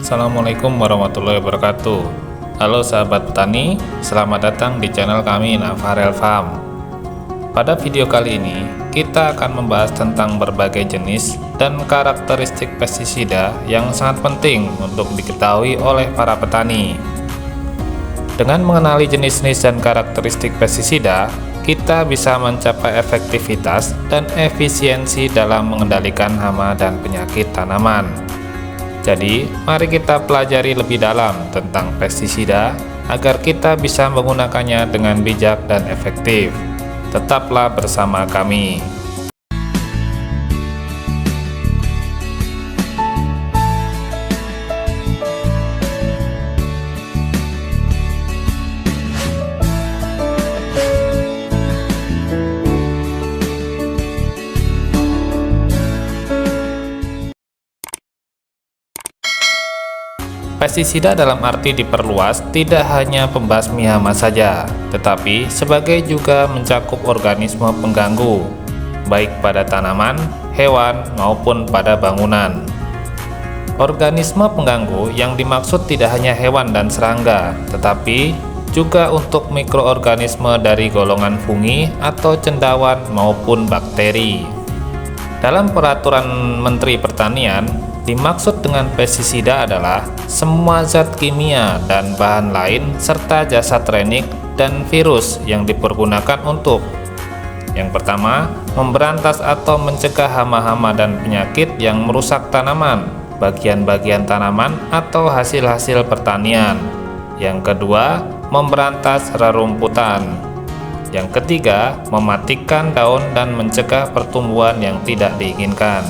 Assalamualaikum warahmatullahi wabarakatuh. Halo sahabat petani, selamat datang di channel kami Nafarel Farm. Pada video kali ini, kita akan membahas tentang berbagai jenis dan karakteristik pestisida yang sangat penting untuk diketahui oleh para petani. Dengan mengenali jenis-jenis dan karakteristik pestisida, kita bisa mencapai efektivitas dan efisiensi dalam mengendalikan hama dan penyakit tanaman. Jadi, mari kita pelajari lebih dalam tentang pestisida agar kita bisa menggunakannya dengan bijak dan efektif. Tetaplah bersama kami. Pestisida dalam arti diperluas tidak hanya pembasmi hama saja, tetapi sebagai juga mencakup organisme pengganggu, baik pada tanaman, hewan, maupun pada bangunan. Organisme pengganggu yang dimaksud tidak hanya hewan dan serangga, tetapi juga untuk mikroorganisme dari golongan fungi atau cendawan maupun bakteri. Dalam peraturan Menteri Pertanian, dimaksud dengan pestisida adalah semua zat kimia dan bahan lain serta jasa trenik dan virus yang dipergunakan untuk yang pertama, memberantas atau mencegah hama-hama dan penyakit yang merusak tanaman, bagian-bagian tanaman atau hasil-hasil pertanian. Yang kedua, memberantas rerumputan. Yang ketiga, mematikan daun dan mencegah pertumbuhan yang tidak diinginkan.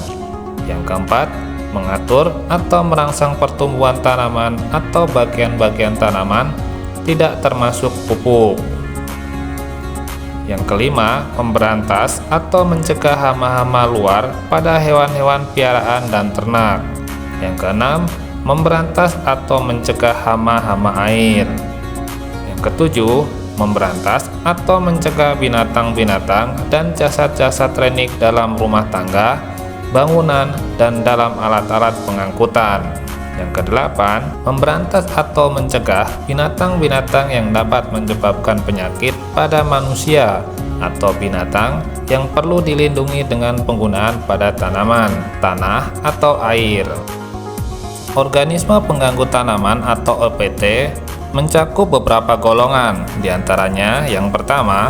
Yang keempat, mengatur atau merangsang pertumbuhan tanaman atau bagian-bagian tanaman tidak termasuk pupuk. Yang kelima, memberantas atau mencegah hama-hama luar pada hewan-hewan piaraan dan ternak. Yang keenam, memberantas atau mencegah hama-hama air. Yang ketujuh, memberantas atau mencegah binatang-binatang dan jasad-jasad trenik dalam rumah tangga, bangunan, dan dalam alat-alat pengangkutan. Yang kedelapan, memberantas atau mencegah binatang-binatang yang dapat menyebabkan penyakit pada manusia atau binatang yang perlu dilindungi dengan penggunaan pada tanaman, tanah, atau air. Organisme pengganggu tanaman atau OPT mencakup beberapa golongan, diantaranya yang pertama,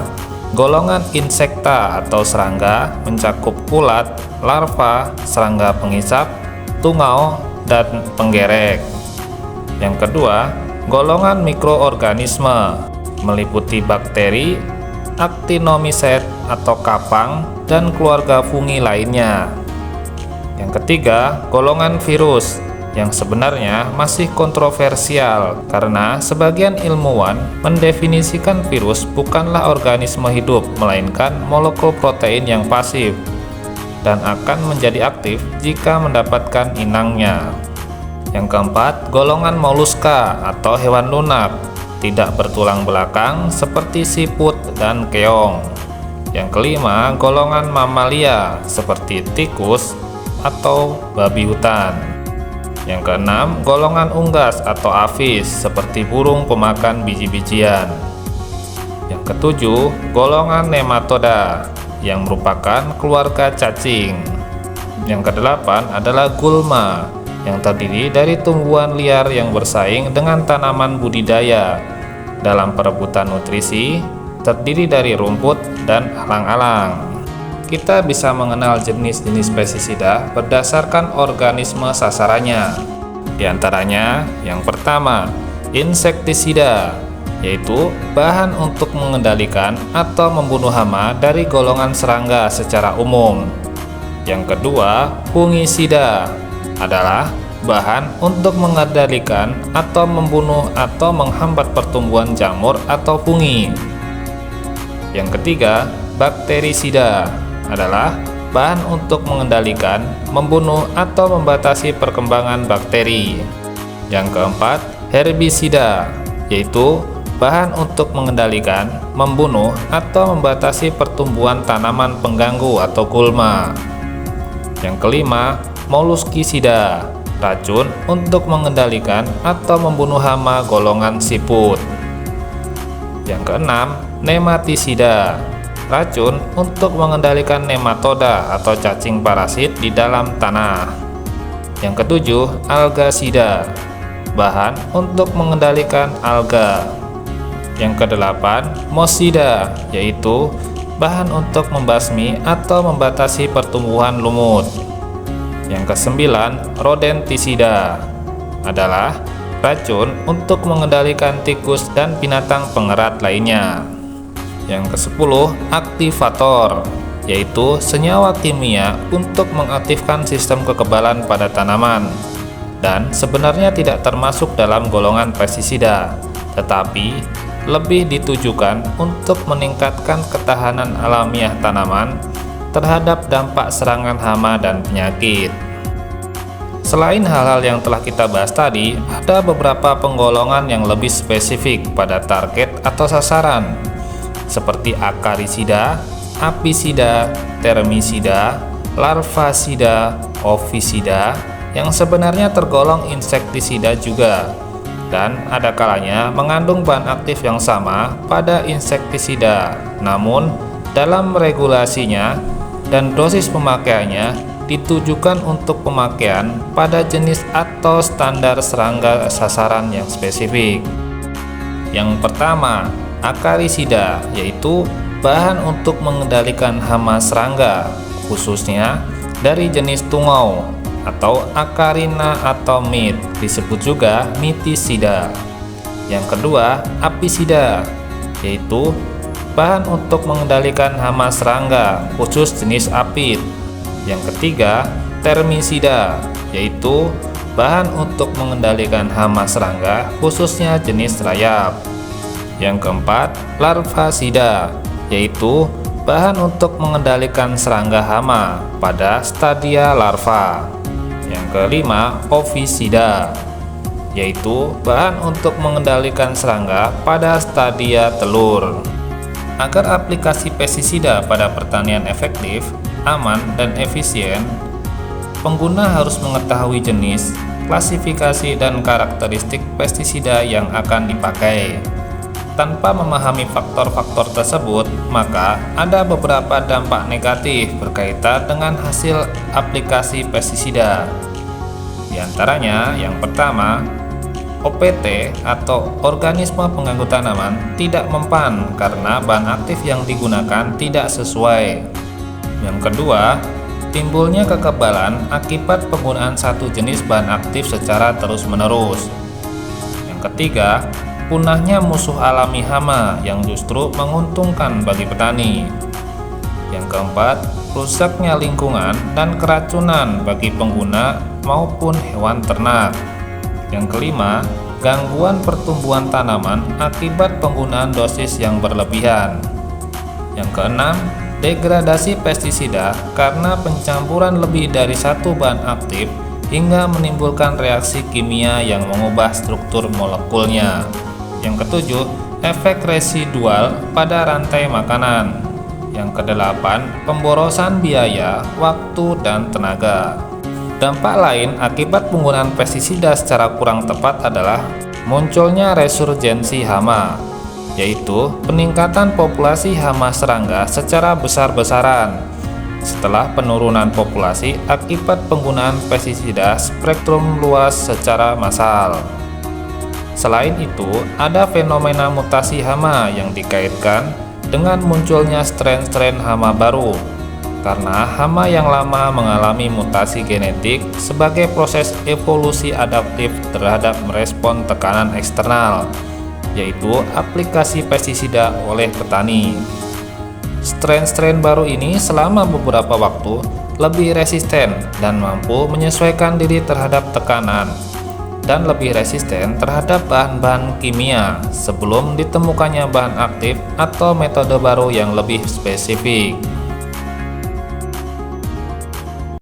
golongan insekta atau serangga mencakup ulat, larva, serangga pengisap, tungau, dan penggerek. Yang kedua, golongan mikroorganisme meliputi bakteri, actinomyces atau kapang, dan keluarga fungi lainnya. Yang ketiga, golongan virus yang sebenarnya masih kontroversial karena sebagian ilmuwan mendefinisikan virus bukanlah organisme hidup melainkan molekul protein yang pasif dan akan menjadi aktif jika mendapatkan inangnya. Yang keempat, golongan moluska atau hewan lunak tidak bertulang belakang seperti siput dan keong. Yang kelima, golongan mamalia seperti tikus atau babi hutan. Yang keenam, golongan unggas atau avis seperti burung pemakan biji-bijian. Yang ketujuh, golongan nematoda yang merupakan keluarga cacing. Yang kedelapan adalah gulma yang terdiri dari tumbuhan liar yang bersaing dengan tanaman budidaya dalam perebutan nutrisi, terdiri dari rumput dan alang-alang. Kita bisa mengenal jenis-jenis pestisida berdasarkan organisme sasarannya. Di antaranya, yang pertama, insektisida, yaitu bahan untuk mengendalikan atau membunuh hama dari golongan serangga secara umum. Yang kedua, fungisida, adalah bahan untuk mengendalikan atau membunuh atau menghambat pertumbuhan jamur atau fungi. Yang ketiga, bakterisida, adalah bahan untuk mengendalikan, membunuh, atau membatasi perkembangan bakteri. Yang keempat, herbisida, yaitu bahan untuk mengendalikan, membunuh, atau membatasi pertumbuhan tanaman pengganggu atau gulma. Yang kelima, moluskisida, racun untuk mengendalikan atau membunuh hama golongan siput. Yang keenam, nematisida, racun untuk mengendalikan nematoda atau cacing parasit di dalam tanah. Yang ketujuh, algasida, bahan untuk mengendalikan alga. Yang kedelapan, mosida, yaitu bahan untuk membasmi atau membatasi pertumbuhan lumut. Yang kesembilan, rodentisida, adalah racun untuk mengendalikan tikus dan binatang pengerat lainnya. Yang kesepuluh, aktivator, yaitu senyawa kimia untuk mengaktifkan sistem kekebalan pada tanaman, dan sebenarnya tidak termasuk dalam golongan pestisida, tetapi lebih ditujukan untuk meningkatkan ketahanan alamiah tanaman terhadap dampak serangan hama dan penyakit. Selain hal-hal yang telah kita bahas tadi, ada beberapa penggolongan yang lebih spesifik pada target atau sasaran, seperti akarisida, apisida, termisida, larvasida, ovisida, yang sebenarnya tergolong insektisida juga, dan ada kalanya mengandung bahan aktif yang sama pada insektisida, namun dalam regulasinya dan dosis pemakaiannya ditujukan untuk pemakaian pada jenis atau standar serangga sasaran yang spesifik. Yang pertama, akarisida, yaitu bahan untuk mengendalikan hama serangga, khususnya dari jenis tungau atau Acarina atau mit, disebut juga mitisida. Yang kedua, apisida, yaitu bahan untuk mengendalikan hama serangga khusus jenis apit. Yang ketiga, termisida, yaitu bahan untuk mengendalikan hama serangga khususnya jenis rayap. Yang keempat, larvasida, yaitu bahan untuk mengendalikan serangga hama pada stadia larva. Yang kelima, ovisida, yaitu bahan untuk mengendalikan serangga pada stadia telur. Agar aplikasi pestisida pada pertanian efektif, aman, dan efisien, pengguna harus mengetahui jenis, klasifikasi, dan karakteristik pestisida yang akan dipakai. Tanpa memahami faktor-faktor tersebut, maka ada beberapa dampak negatif berkaitan dengan hasil aplikasi pestisida. Di antaranya, yang pertama, OPT atau organisme pengganggu tanaman tidak mempan karena bahan aktif yang digunakan tidak sesuai. Yang kedua, timbulnya kekebalan akibat penggunaan satu jenis bahan aktif secara terus-menerus. Yang ketiga, punahnya musuh alami hama yang justru menguntungkan bagi petani. Yang keempat, rusaknya lingkungan dan keracunan bagi pengguna maupun hewan ternak. Yang kelima, gangguan pertumbuhan tanaman akibat penggunaan dosis yang berlebihan. Yang keenam, degradasi pestisida karena pencampuran lebih dari satu bahan aktif hingga menimbulkan reaksi kimia yang mengubah struktur molekulnya. Yang ketujuh, efek residual pada rantai makanan. Yang kedelapan, pemborosan biaya, waktu, dan tenaga. Dampak lain akibat penggunaan pestisida secara kurang tepat adalah munculnya resurgensi hama, yaitu peningkatan populasi hama serangga secara besar-besaran setelah penurunan populasi akibat penggunaan pestisida spektrum luas secara massal. Selain itu, ada fenomena mutasi hama yang dikaitkan dengan munculnya strain-strain hama baru, karena hama yang lama mengalami mutasi genetik sebagai proses evolusi adaptif terhadap merespon tekanan eksternal, yaitu aplikasi pestisida oleh petani. Strain-strain baru ini selama beberapa waktu lebih resisten dan mampu menyesuaikan diri terhadap tekanan, dan lebih resisten terhadap bahan-bahan kimia sebelum ditemukannya bahan aktif atau metode baru yang lebih spesifik.